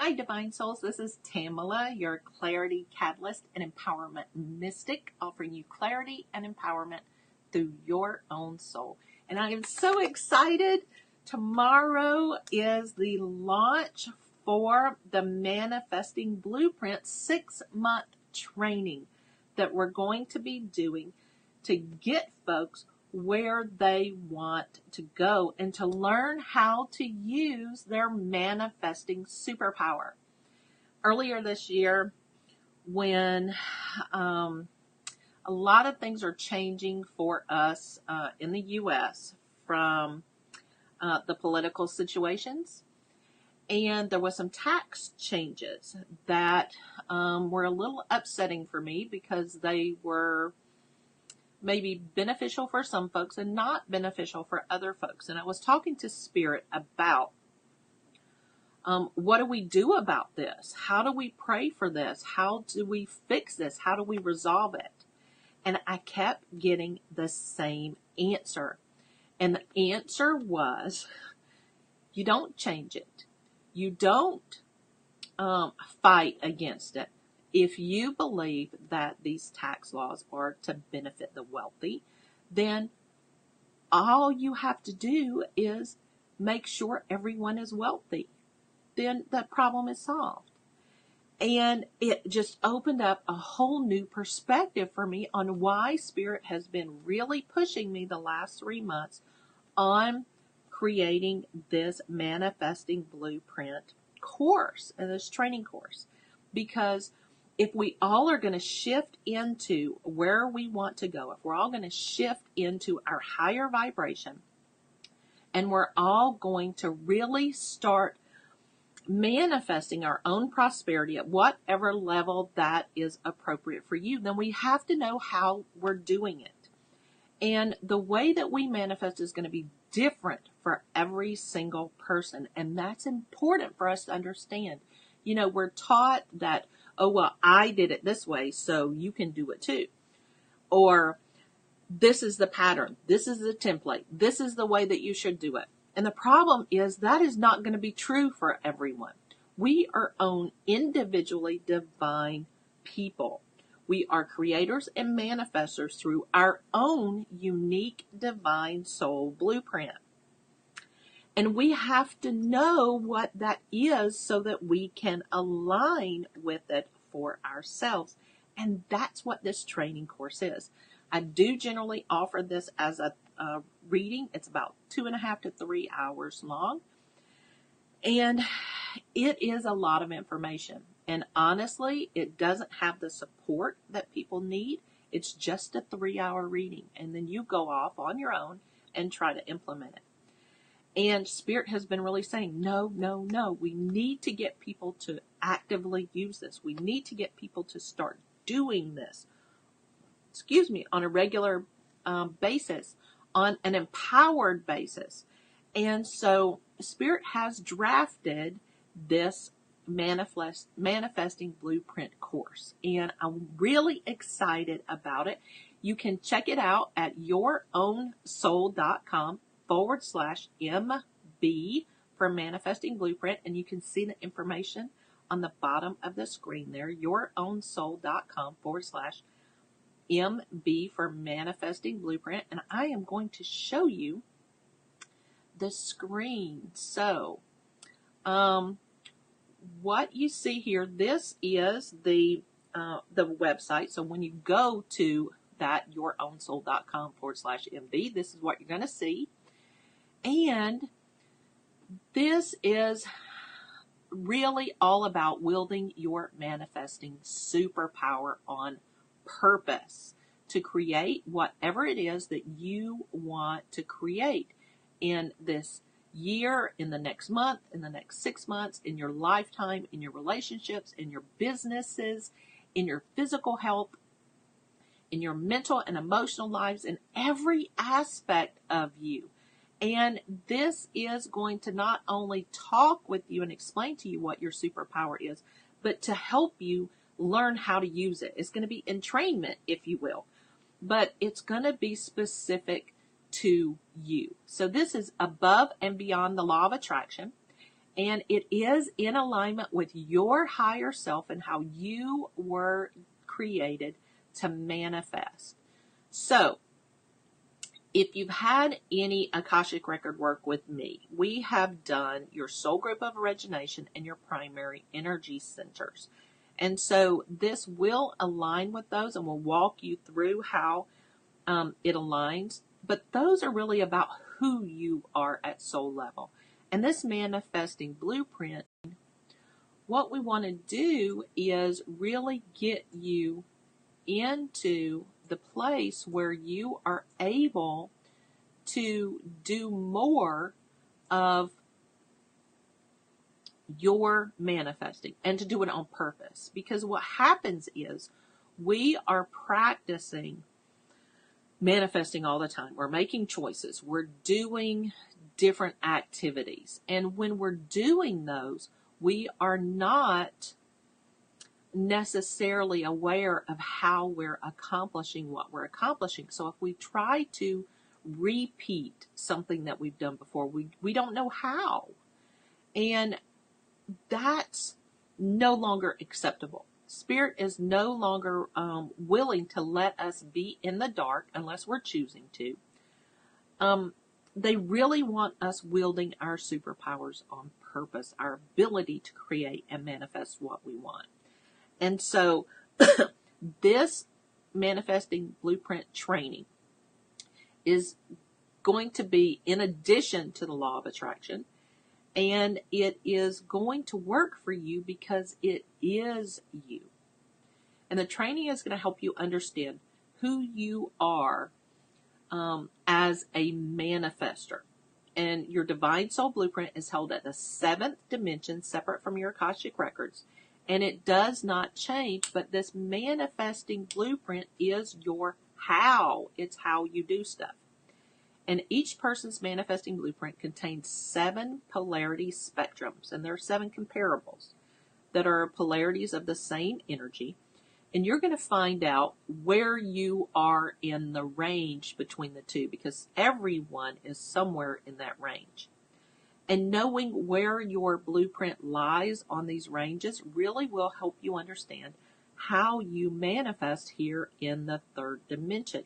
Hi, Divine Souls. This is Tamala, your clarity catalyst and empowerment mystic, offering you clarity and empowerment through your own soul. And I am so excited. Tomorrow is the launch for the Manifesting Blueprint 6-month training that we're going to be doing to get folks where they want to go and to learn how to use their manifesting superpower. Earlier this year, when a lot of things are changing for us in the U.S. from the political situations, and there was some tax changes that were a little upsetting for me because they were maybe beneficial for some folks and not beneficial for other folks. And I was talking to Spirit about what do we do about this? How do we pray for this? How do we fix this? How do we resolve it? And I kept getting the same answer. And the answer was, you don't change it. You don't fight against it. If you believe that these tax laws are to benefit the wealthy, then all you have to do is make sure everyone is wealthy. Then the problem is solved. And it just opened up a whole new perspective for me on why Spirit has been really pushing me the last 3 months on creating this Manifesting Blueprint course, and this training course. Because if we all are going to shift into where we want to go, if we're all going to shift into our higher vibration, and we're all going to really start manifesting our own prosperity at whatever level that is appropriate for you, then we have to know how we're doing it. And the way that we manifest is going to be different for every single person. And that's important for us to understand. You know, we're taught that, oh, well, I did it this way, so you can do it too. Or this is the pattern. This is the template. This is the way that you should do it. And the problem is that is not going to be true for everyone. We are own individually divine people. We are creators and manifestors through our own unique divine soul blueprint. And we have to know what that is so that we can align with it for ourselves. And that's what this training course is. I do generally offer this as a reading. It's about 2.5 to 3 hours long. And it is a lot of information. And honestly, it doesn't have the support that people need. It's just a 3-hour reading. And then you go off on your own and try to implement it. And Spirit has been really saying, no, no, no. We need to get people to actively use this. We need to get people to start doing this, on a regular basis, on an empowered basis. And so Spirit has drafted this Manifesting Blueprint course. And I'm really excited about it. You can check it out at yourownsoul.com/MB for Manifesting Blueprint. And you can see the information on the bottom of the screen there, yourownsoul.com/MB for Manifesting Blueprint. And I am going to show you the screen. So, what you see here, this is the website. So when you go to that yourownsoul.com/MB, this is what you're going to see. And this is really all about wielding your manifesting superpower on purpose to create whatever it is that you want to create in this year, in the next month, in the next 6 months, in your lifetime, in your relationships, in your businesses, in your physical health, in your mental and emotional lives, in every aspect of you. And this is going to not only talk with you and explain to you what your superpower is, but to help you learn how to use it. It's going to be entrainment, if you will, but it's going to be specific to you. So this is above and beyond the law of attraction. And it is in alignment with your higher self and how you were created to manifest. So, if you've had any Akashic Record work with me, we have done your soul group of origination and your primary energy centers. And so this will align with those, and we'll walk you through how it aligns. But those are really about who you are at soul level. And this manifesting blueprint, what we want to do is really get you into the place where you are able to do more of your manifesting and to do it on purpose. Because what happens is we are practicing manifesting all the time. We're making choices. We're doing different activities. And when we're doing those, we are not necessarily aware of how we're accomplishing what we're accomplishing. So if we try to repeat something that we've done before, we don't know how. And that's no longer acceptable. Spirit is no longer willing to let us be in the dark unless we're choosing to. They really want us wielding our superpowers on purpose, our ability to create and manifest what we want. And so this manifesting blueprint training is going to be in addition to the law of attraction, and it is going to work for you because it is you. And the training is going to help you understand who you are as a manifester. And your divine soul blueprint is held at the 7th dimension, separate from your Akashic records. And it does not change, but this manifesting blueprint is your how. It's how you do stuff. And each person's manifesting blueprint contains 7 polarity spectrums, and there are 7 comparables that are polarities of the same energy. And you're going to find out where you are in the range between the two, because everyone is somewhere in that range. And knowing where your blueprint lies on these ranges really will help you understand how you manifest here in the 3rd dimension.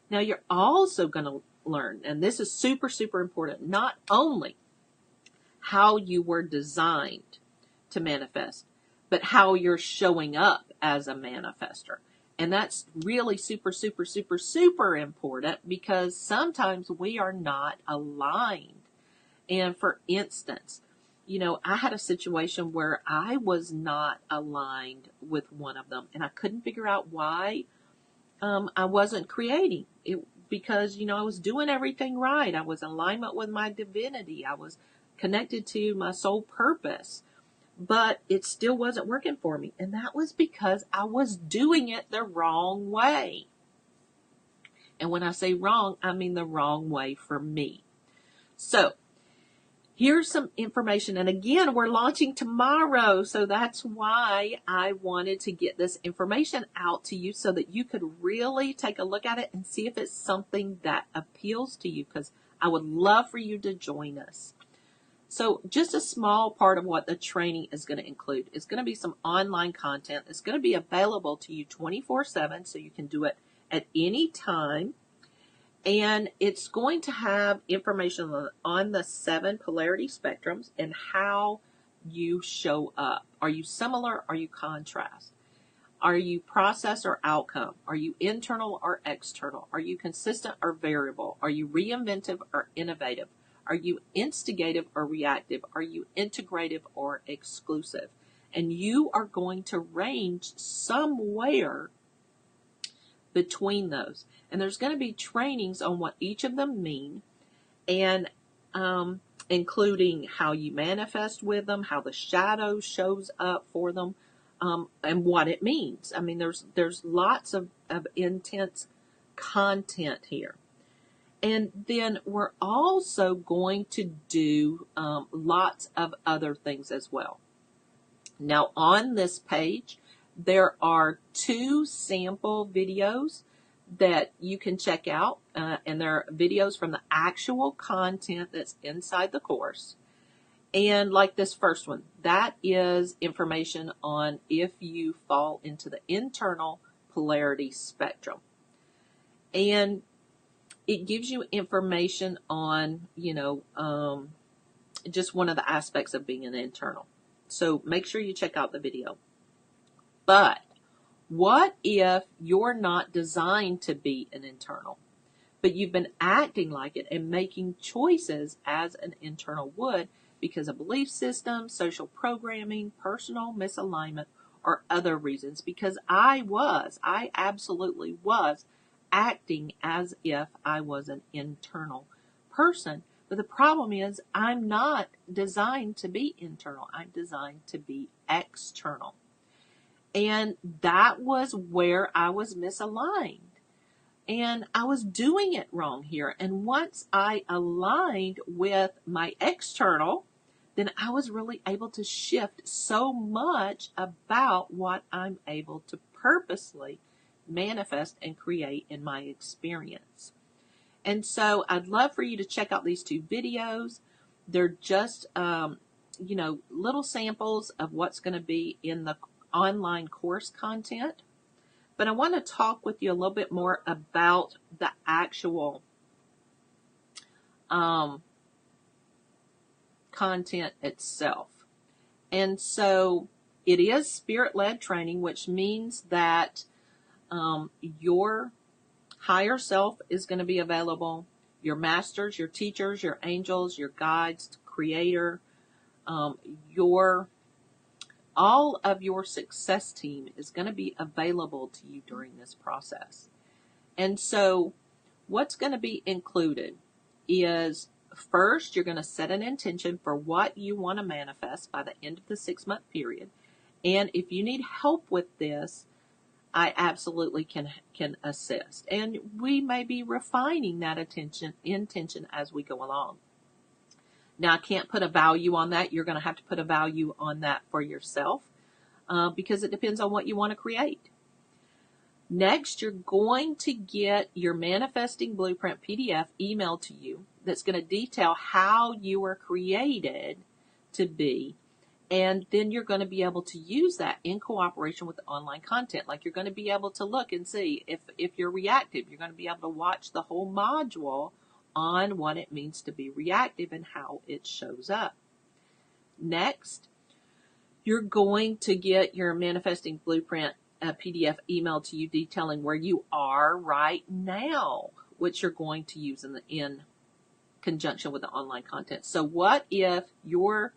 Now, you're also going to learn, and this is super, super important, not only how you were designed to manifest, but how you're showing up as a manifester. And that's really super, super, super, super important, because sometimes we are not aligned. And for instance, I had a situation where I was not aligned with one of them, and I couldn't figure out why I wasn't creating it, because, I was doing everything right. I was in alignment with my divinity. I was connected to my soul purpose, but it still wasn't working for me. And that was because I was doing it the wrong way. And when I say wrong, I mean the wrong way for me. So here's some information. And again, we're launching tomorrow. So that's why I wanted to get this information out to you, so that you could really take a look at it and see if it's something that appeals to you, because I would love for you to join us. So just a small part of what the training is going to include is going to be some online content. It's going to be available to you 24/7, so you can do it at any time. And it's going to have information on the 7 polarity spectrums and how you show up. Are you similar? Are you contrast? Are you process or outcome? Are you internal or external? Are you consistent or variable? Are you reinventive or innovative? Are you instigative or reactive? Are you integrative or exclusive? And you are going to range somewhere between those. And there's going to be trainings on what each of them mean, and including how you manifest with them, how the shadow shows up for them, and what it means. I mean, there's lots of intense content here. And then we're also going to do lots of other things as well. Now, on this page, there are 2 sample videos that you can check out, and they're videos from the actual content that's inside the course. And like this first one, that is information on if you fall into the internal polarity spectrum. And it gives you information on, just one of the aspects of being an internal. So make sure you check out the video. But what if you're not designed to be an internal, but you've been acting like it and making choices as an internal would because of belief system, social programming, personal misalignment, or other reasons? Because I absolutely was acting as if I was an internal person. But the problem is I'm not designed to be internal. I'm designed to be external. And that was where I was misaligned. And I was doing it wrong here. And once I aligned with my external, then I was really able to shift so much about what I'm able to purposely manifest and create in my experience. And so I'd love for you to check out these 2 videos. They're just, little samples of what's going to be in the online course content. But I want to talk with you a little bit more about the actual content itself. And so it is spirit-led training, which means that your higher self is going to be available. Your masters, your teachers, your angels, your guides, creator, all of your success team is going to be available to you during this process. And so what's going to be included is, first, you're going to set an intention for what you want to manifest by the end of the 6-month period. And if you need help with this, I absolutely can assist. And we may be refining that intention as we go along. Now, I can't put a value on that. You're going to have to put a value on that for yourself because it depends on what you want to create. Next, you're going to get your Manifesting Blueprint PDF emailed to you that's going to detail how you were created to be. And then you're going to be able to use that in cooperation with the online content. Like, you're going to be able to look and see if you're reactive. You're going to be able to watch the whole module on what it means to be reactive and how it shows up. Next, you're going to get your Manifesting Blueprint PDF emailed to you detailing where you are right now, which you're going to use in conjunction with the online content. So what if you're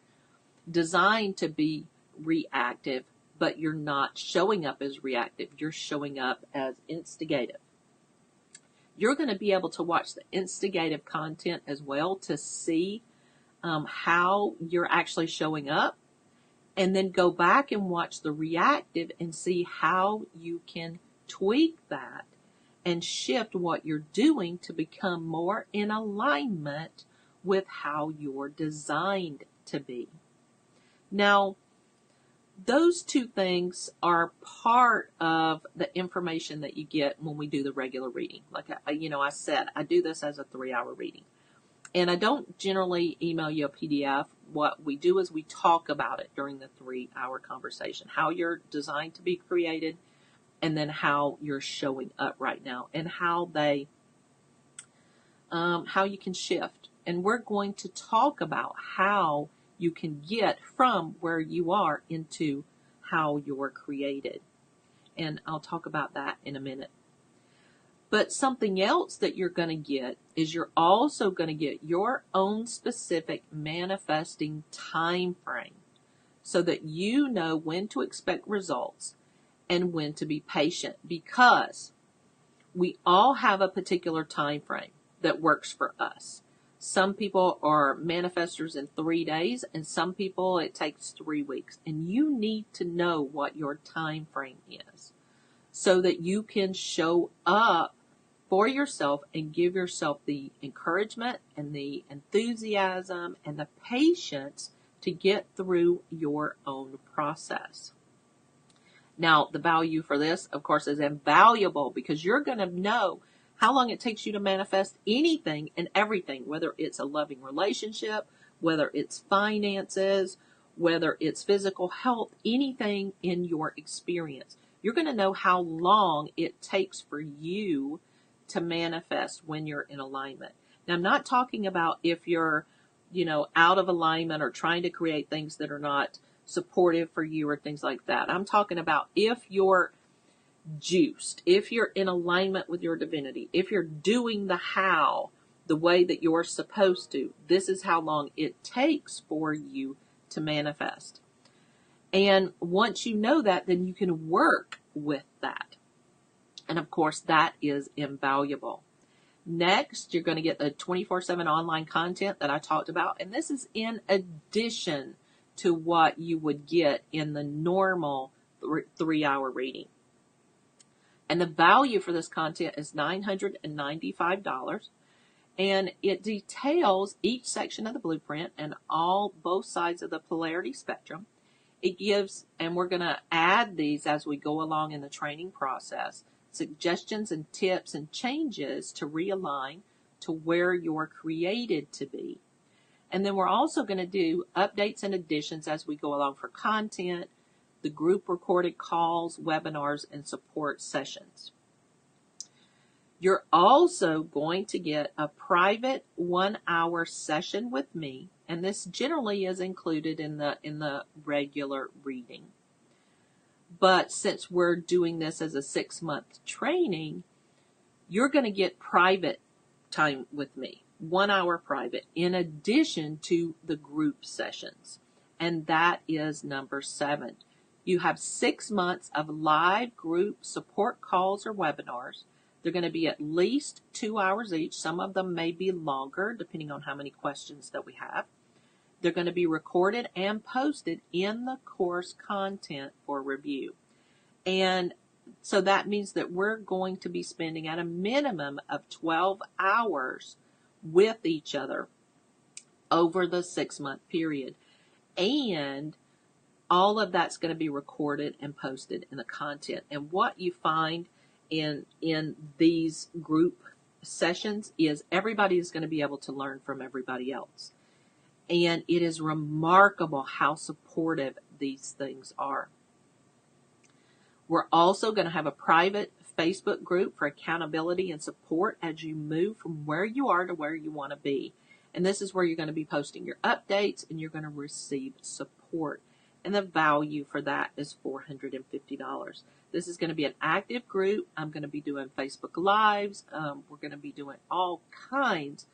designed to be reactive, but you're not showing up as reactive? You're showing up as instigative. You're going to be able to watch the instigative content as well to see how you're actually showing up, and then go back and watch the reactive and see how you can tweak that and shift what you're doing to become more in alignment with how you're designed to be. Now, those 2 things are part of the information that you get when we do the regular reading. Like I said, I do this as a 3-hour reading. And I don't generally email you a PDF. What we do is we talk about it during the 3-hour conversation, how you're designed to be created, and then how you're showing up right now, and how you can shift. And we're going to talk about how you can get from where you are into how you're created. And I'll talk about that in a minute. But something else that you're going to get is you're also going to get your own specific manifesting time frame so that you know when to expect results and when to be patient, because we all have a particular time frame that works for us. Some people are manifestors in 3 days, and some people it takes 3 weeks. And you need to know what your time frame is so that you can show up for yourself and give yourself the encouragement and the enthusiasm and the patience to get through your own process. Now, the value for this, of course, is invaluable, because you're going to know how long it takes you to manifest anything and everything, whether it's a loving relationship, whether it's finances, whether it's physical health, anything in your experience. You're going to know how long it takes for you to manifest when you're in alignment. Now, I'm not talking about if you're, out of alignment or trying to create things that are not supportive for you or things like that. I'm talking about if you're juiced, if you're in alignment with your divinity, if you're doing the way that you're supposed to, this is how long it takes for you to manifest. And once you know that, then you can work with that. And of course, that is invaluable. Next, you're going to get the 24/7 online content that I talked about. And this is in addition to what you would get in the normal 3-hour reading. And the value for this content is $995. And it details each section of the blueprint and both sides of the polarity spectrum. It gives, and we're going to add these as we go along in the training process, suggestions and tips and changes to realign to where you're created to be. And then we're also going to do updates and additions as we go along for content, the group recorded calls, webinars, and support sessions. You're also going to get a private 1-hour session with me, and this generally is included in the regular reading. But since we're doing this as a 6-month training, you're going to get private time with me, 1 hour private, in addition to the group sessions. And that is number 7. You have 6 months of live group support calls or webinars. They're going to be at least 2 hours each. Some of them may be longer, depending on how many questions that we have. They're going to be recorded and posted in the course content for review. And so that means that we're going to be spending at a minimum of 12 hours with each other over the 6-month period. And all of that's going to be recorded and posted in the content. And what you find in these group sessions is everybody is going to be able to learn from everybody else. And it is remarkable how supportive these things are. We're also going to have a private Facebook group for accountability and support as you move from where you are to where you want to be. And this is where you're going to be posting your updates and you're going to receive support. And the value for that is $450. This is going to be an active group. I'm going to be doing Facebook Lives. We're going to be doing all kinds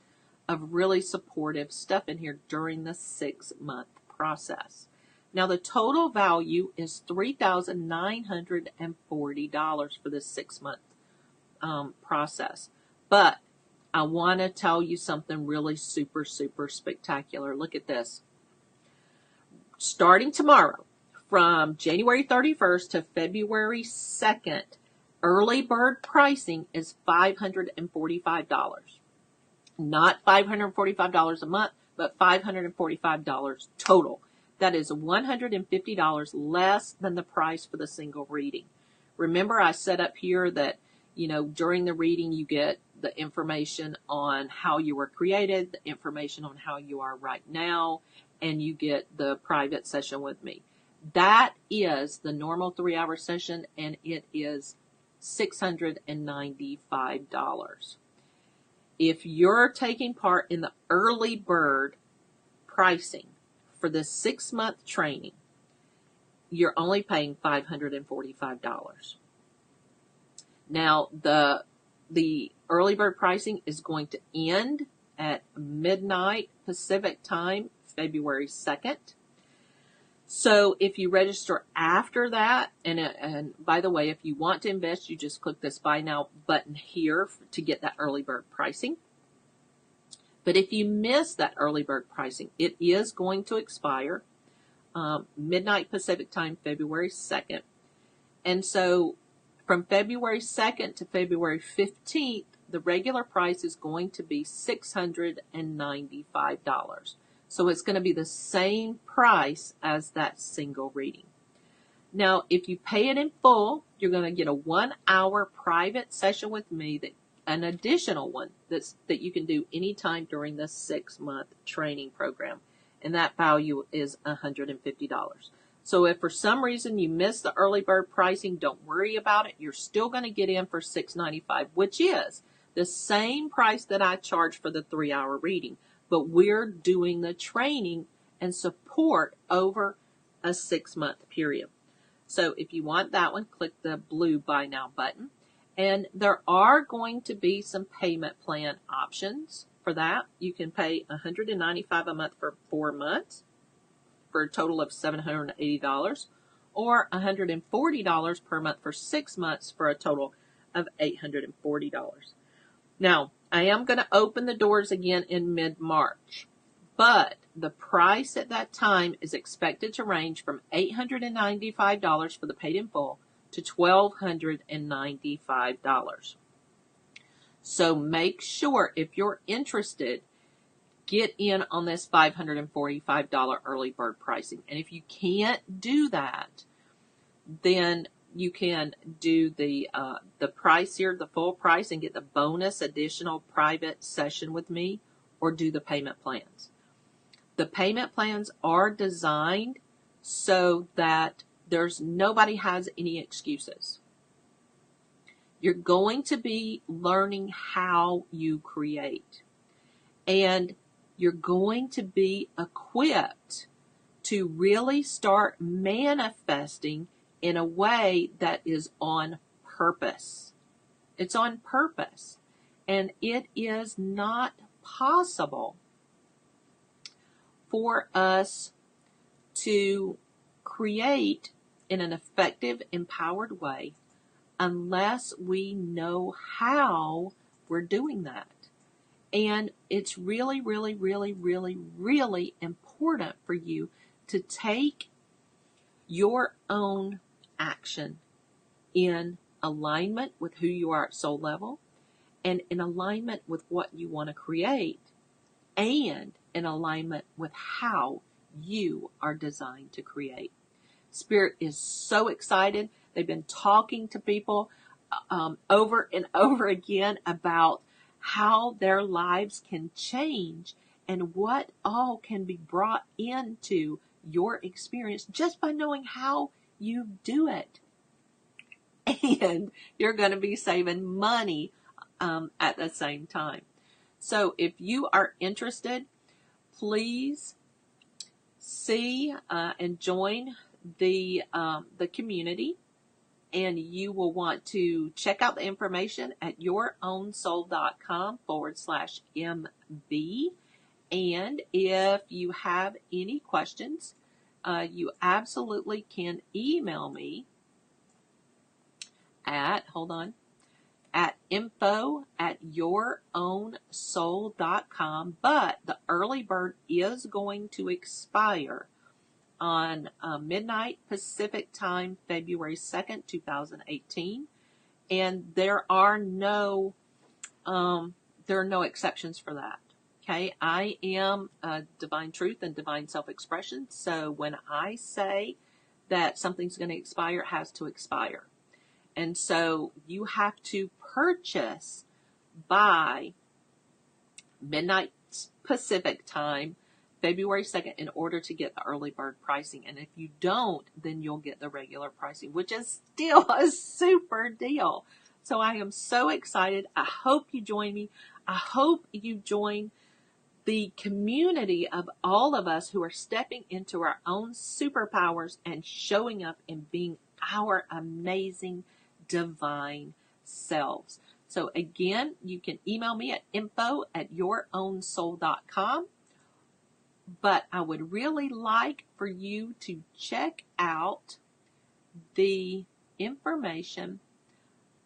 of really supportive stuff in here during the 6-month process. Now, the total value is $3,940 for this 6-month process. But I want to tell you something really super, super spectacular. Look at this. Starting tomorrow, from January 31st to February 2nd, early bird pricing is $545. Not $545 a month, but $545 total. That is $150 less than the price for the single reading. Remember, I said up here that, during the reading, you get the information on how you were created, the information on how you are right now, and you get the private session with me. That is the normal 3-hour session, and it is $695. If you're taking part in the early bird pricing for the 6-month training, you're only paying $545. Now, the early bird pricing is going to end at midnight Pacific time, February 2nd. So if you register after that, and by the way, if you want to invest, you just click this Buy Now button here to get that early bird pricing. But if you miss that early bird pricing, it is going to expire midnight Pacific time, February 2nd. And so from February 2nd to February 15th, the regular price is going to be $695. So it's going to be the same price as that single reading. Now, if you pay it in full, you're going to get a 1-hour private session with me, an additional one that you can do anytime during the 6-month training program. and that value is $150. So if for some reason you missed the early bird pricing, don't worry about it. You're still going to get in for $695, which is the same price that I charge for the 3-hour reading, but we're doing the training and support over a 6-month period. So if you want that one, click the blue Buy Now button. And there are going to be some payment plan options for that. You can pay $195 a month for 4 months for a total of $780, or $140 per month for 6 months for a total of $840. Now, I am going to open the doors again in mid-March, but the price at that time is expected to range from $895 for the paid in full to $1,295. So make sure, if you're interested, get in on this $545 early bird pricing. And if you can't do that, then you can do the price here, the full price, and get the bonus additional private session with me, or do the payment plans. The payment plans are designed so that nobody has any excuses. You're going to be learning how you create, and you're going to be equipped to really start manifesting in a way that is on purpose. It's on purpose, and it is not possible for us to create in an effective, empowered way unless we know how we're doing that. And it's really, really, really, really, really important for you to take your own action in alignment with who you are at soul level, and in alignment with what you want to create, and in alignment with how you are designed to create. Spirit is so excited. They've been talking to people over and over again about how their lives can change and what all can be brought into your experience just by knowing how you do it. And you're going to be saving money at the same time. So if you are interested, please see and join the community. And you will want to check out the information at yourownsoul.com/MB. And if you have any questions, you absolutely can email me at info@yourownsoul.com. But the early bird is going to expire on midnight Pacific time, February 2nd, 2018. And there are no exceptions for that. Okay, I am Divine Truth and Divine Self-Expression. So when I say that something's going to expire, it has to expire. And so you have to purchase by midnight Pacific time, February 2nd, in order to get the early bird pricing. And if you don't, then you'll get the regular pricing, which is still a super deal. So I am so excited. I hope you join me. I hope you join the community of all of us who are stepping into our own superpowers and showing up and being our amazing divine selves. So again, you can email me at info@yourownsoul.com. But I would really like for you to check out the information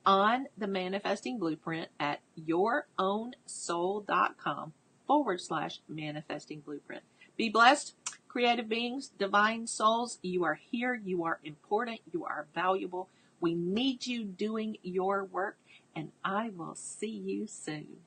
on the Manifesting Blueprint at yourownsoul.com/manifesting blueprint. Be blessed, creative beings, divine souls. You are here. You are important. You are valuable. We need you doing your work, and I will see you soon.